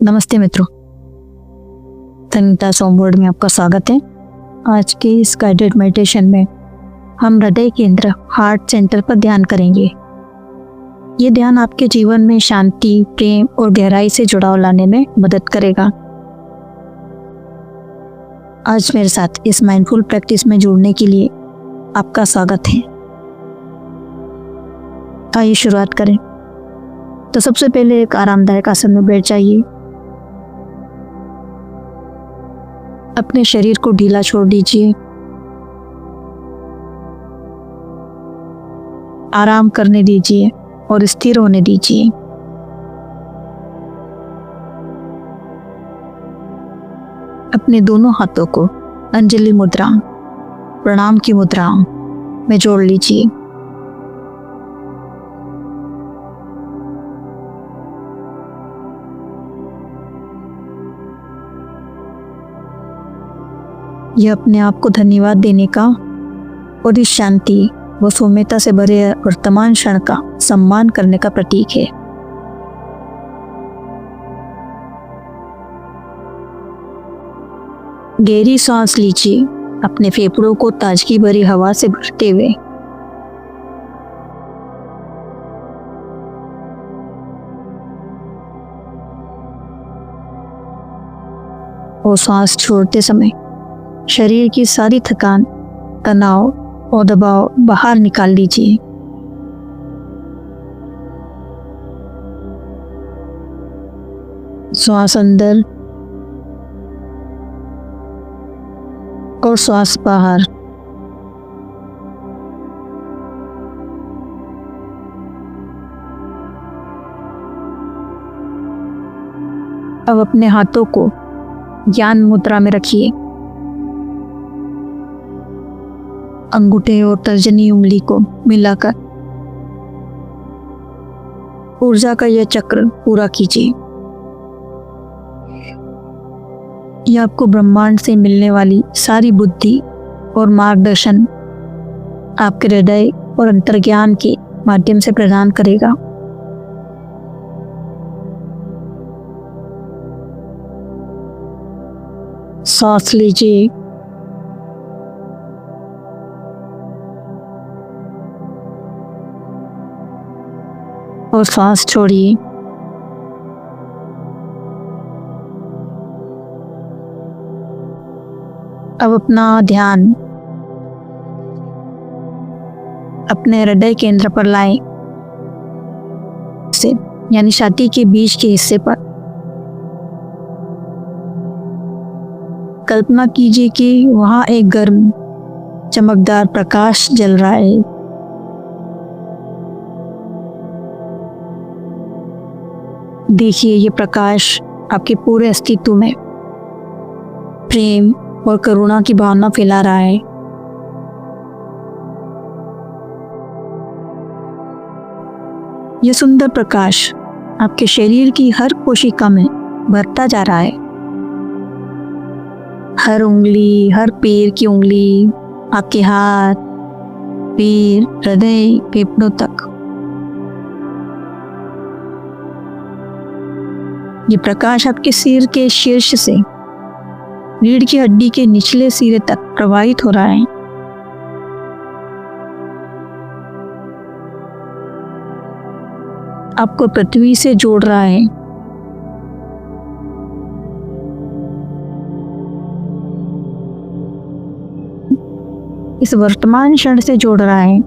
नमस्ते मित्रों, संगीता सोमबोर्ड में आपका स्वागत है। आज के इस गाइडेड मेडिटेशन में हम हृदय केंद्र हार्ट सेंटर पर ध्यान करेंगे। ये ध्यान आपके जीवन में शांति, प्रेम और गहराई से जुड़ाव लाने में मदद करेगा। आज मेरे साथ इस माइंडफुल प्रैक्टिस में जुड़ने के लिए आपका स्वागत है। आइए शुरुआत करें। तो सबसे पहले एक आरामदायक आसन में बैठ जाइए। अपने शरीर को ढीला छोड़ दीजिए। आराम करने दीजिए और स्थिर होने दीजिए। अपने दोनों हाथों को अंजलि मुद्रा, प्रणाम की मुद्रा में जोड़ लीजिए। यह अपने आप को धन्यवाद देने का और इस शांति व सौम्यता से भरे वर्तमान क्षण का सम्मान करने का प्रतीक है। गहरी सांस लीजिए, अपने फेफड़ों को ताजगी भरी हवा से भरते हुए। और सांस छोड़ते समय शरीर की सारी थकान, तनाव और दबाव बाहर निकाल लीजिए। श्वास अंदर और श्वास बाहर। अब अपने हाथों को ज्ञान मुद्रा में रखिए। अंगूठे और तर्जनी उंगली को मिलाकर ऊर्जा का यह चक्र पूरा कीजिए। यह आपको ब्रह्मांड से मिलने वाली सारी बुद्धि और मार्गदर्शन आपके हृदय और अंतर्ज्ञान के माध्यम से प्रदान करेगा। सांस लीजिए और सांस छोड़िए। अब अपना ध्यान अपने हृदय केंद्र पर लाएं, से यानी छाती के बीच के हिस्से पर। कल्पना कीजिए कि वहां एक गर्म चमकदार प्रकाश जल रहा है। देखिए, ये प्रकाश आपके पूरे अस्तित्व में प्रेम और करुणा की भावना फैला रहा है। यह सुंदर प्रकाश आपके शरीर की हर कोशिका में भरता जा रहा है। हर उंगली, हर पैर की उंगली, आपके हाथ, पैर, हृदय, फेफड़ों तक। ये प्रकाश आपके सिर के शीर्ष से रीढ़ की हड्डी के निचले सिरे तक प्रवाहित हो रहा है। आपको पृथ्वी से जोड़ रहा है। इस वर्तमान क्षण से जोड़ रहा है।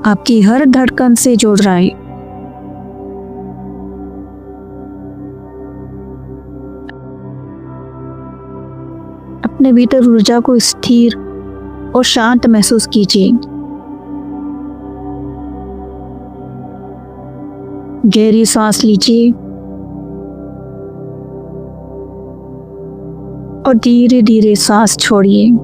आपकी हर धड़कन से जोड़ रहा है। अपने भीतर ऊर्जा को स्थिर और शांत महसूस कीजिए। गहरी सांस लीजिए और धीरे धीरे सांस छोड़िए।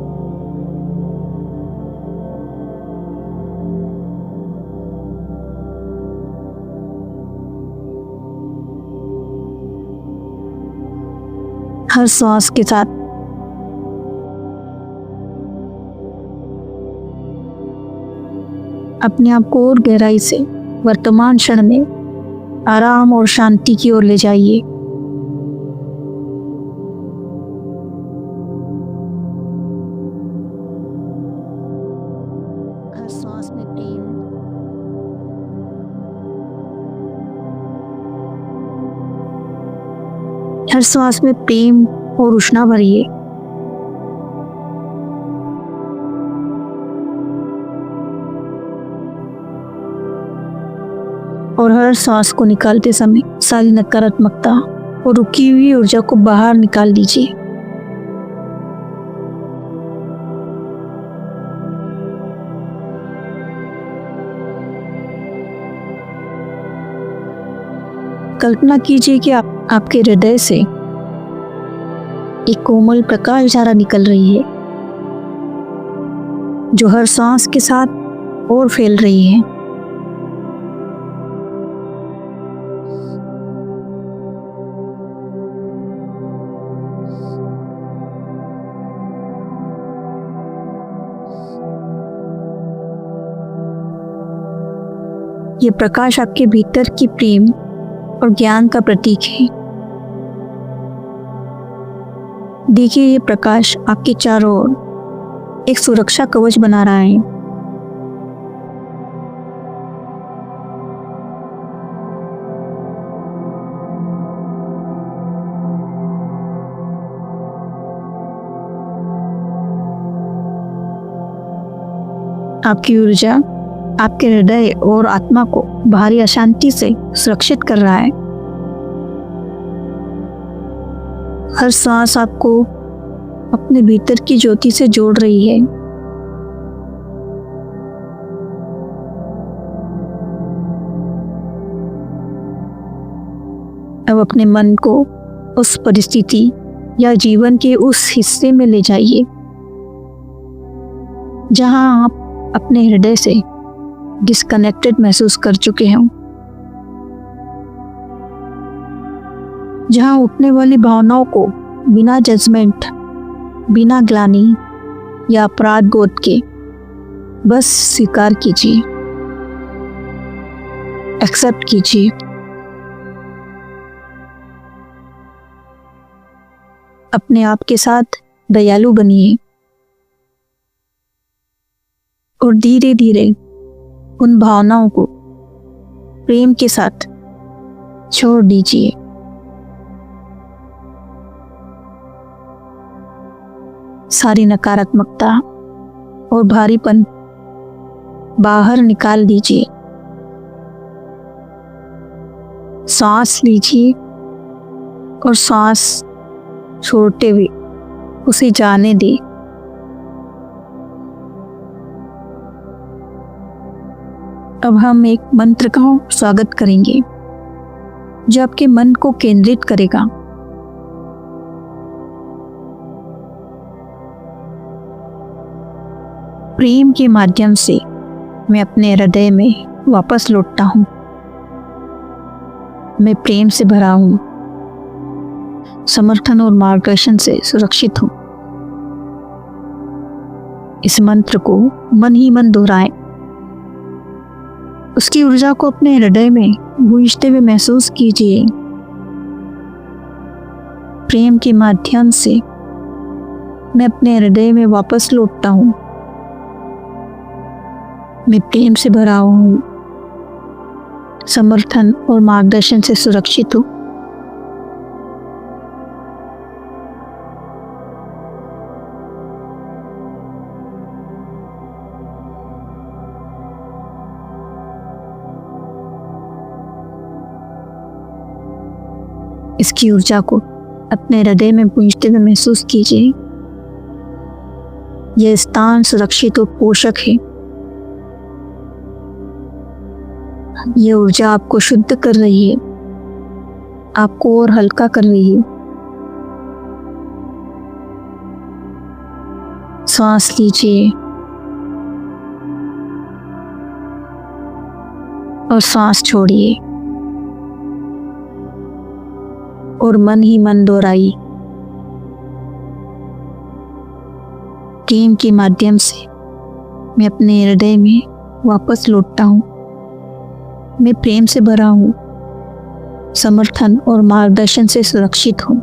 हर सांस के साथ अपने आप को और गहराई से वर्तमान क्षण में आराम और शांति की ओर ले जाइए। हर सांस में प्रेम, हर सांस में प्रेम और उष्णा भरिए। और हर सांस को निकालते समय सारी नकारात्मकता और रुकी हुई ऊर्जा को बाहर निकाल दीजिए। कल्पना कीजिए कि आपके हृदय से एक कोमल प्रकाश धारा निकल रही है, जो हर सांस के साथ और फैल रही है। ये प्रकाश आपके भीतर की प्रेम और ज्ञान का प्रतीक है। देखिए, ये प्रकाश आपके चारों ओर एक सुरक्षा कवच बना रहा है। आपकी ऊर्जा आपके हृदय और आत्मा को बाहरी अशांति से सुरक्षित कर रहा है। हर सांस आपको अपने भीतर की ज्योति से जोड़ रही है। अब अपने मन को उस परिस्थिति या जीवन के उस हिस्से में ले जाइए जहां आप अपने हृदय से डिस्कनेक्टेड महसूस कर चुके हों, जहां उठने वाली भावनाओं को बिना जजमेंट, बिना ग्लानि या अपराध बोध के बस स्वीकार कीजिए, एक्सेप्ट कीजिए। अपने आप के साथ दयालु बनिए और धीरे धीरे उन भावनाओं को प्रेम के साथ छोड़ दीजिए। सारी नकारात्मकता और भारीपन बाहर निकाल दीजिए। सांस लीजिए और सांस छोड़ते हुए उसे जाने दें। अब हम एक मंत्र का स्वागत करेंगे जो आपके मन को केंद्रित करेगा। प्रेम के माध्यम से मैं अपने हृदय में वापस लौटता हूं। मैं प्रेम से भरा हूं, समर्थन और मार्गदर्शन से सुरक्षित हूं। इस मंत्र को मन ही मन दोहराएं। उसकी ऊर्जा को अपने हृदय में गूंजते हुए महसूस कीजिए। प्रेम के माध्यम से मैं अपने हृदय में वापस लौटता हूं। मैं प्रेम से भरा हूं, समर्थन और मार्गदर्शन से सुरक्षित हूं। इसकी ऊर्जा को अपने हृदय में गूंजते हुए महसूस कीजिए। यह स्थान सुरक्षित और पोषक है। यह ऊर्जा आपको शुद्ध कर रही है, आपको और हल्का कर रही है। सांस लीजिए और सांस छोड़िए और मन ही मन दोहराइए। प्रेम के माध्यम से मैं अपने हृदय में वापस लौटता हूँ। मैं प्रेम से भरा हूँ, समर्थन और मार्गदर्शन से सुरक्षित हूँ।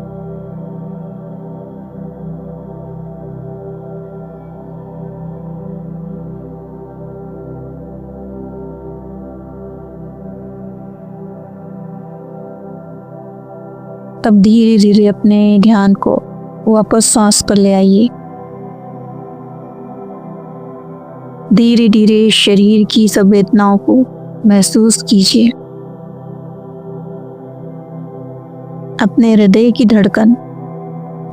तब धीरे धीरे अपने ध्यान को वापस सांस पर ले आइए। धीरे धीरे शरीर की संवेदनाओं को महसूस कीजिए। अपने हृदय की धड़कन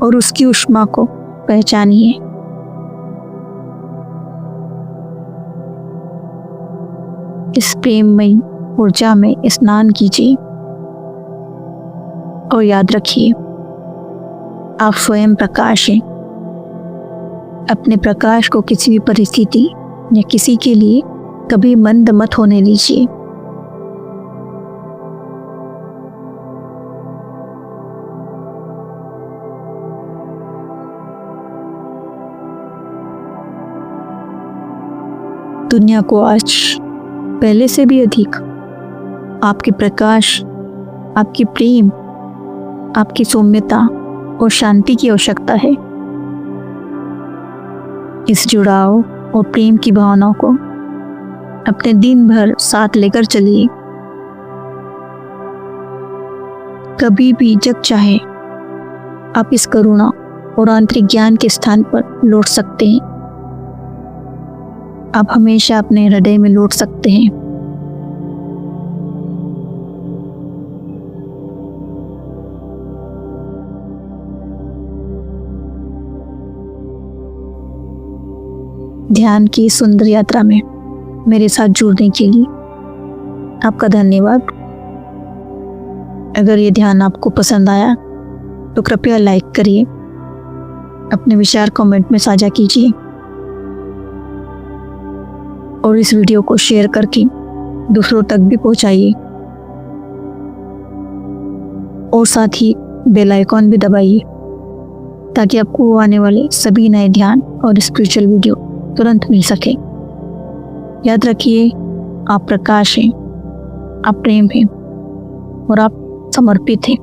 और उसकी ऊष्मा को पहचानिए। इस प्रेममयी ऊर्जा में स्नान कीजिए और याद रखिए, आप स्वयं प्रकाश हैं। अपने प्रकाश को किसी भी परिस्थिति या किसी के लिए कभी मंद मत होने दीजिए। दुनिया को आज पहले से भी अधिक आपके प्रकाश, आपकी प्रेम, आपकी सौम्यता और शांति की आवश्यकता है। इस जुड़ाव और प्रेम की भावनाओं को अपने दिन भर साथ लेकर चलिए। कभी भी जब चाहे आप इस करुणा और आंतरिक ज्ञान के स्थान पर लौट सकते हैं। आप हमेशा अपने हृदय में लौट सकते हैं। ध्यान की सुंदर यात्रा में मेरे साथ जुड़ने के लिए आपका धन्यवाद। अगर ये ध्यान आपको पसंद आया तो कृपया लाइक करिए, अपने विचार कमेंट में साझा कीजिए और इस वीडियो को शेयर करके दूसरों तक भी पहुंचाइए और साथ ही बेल आइकॉन भी दबाइए ताकि आपको आने वाले सभी नए ध्यान और स्पिरिचुअल वीडियो तुरंत मिल सके। याद रखिए, आप प्रकाश हैं, आप प्रेम हैं और आप समर्पित हैं।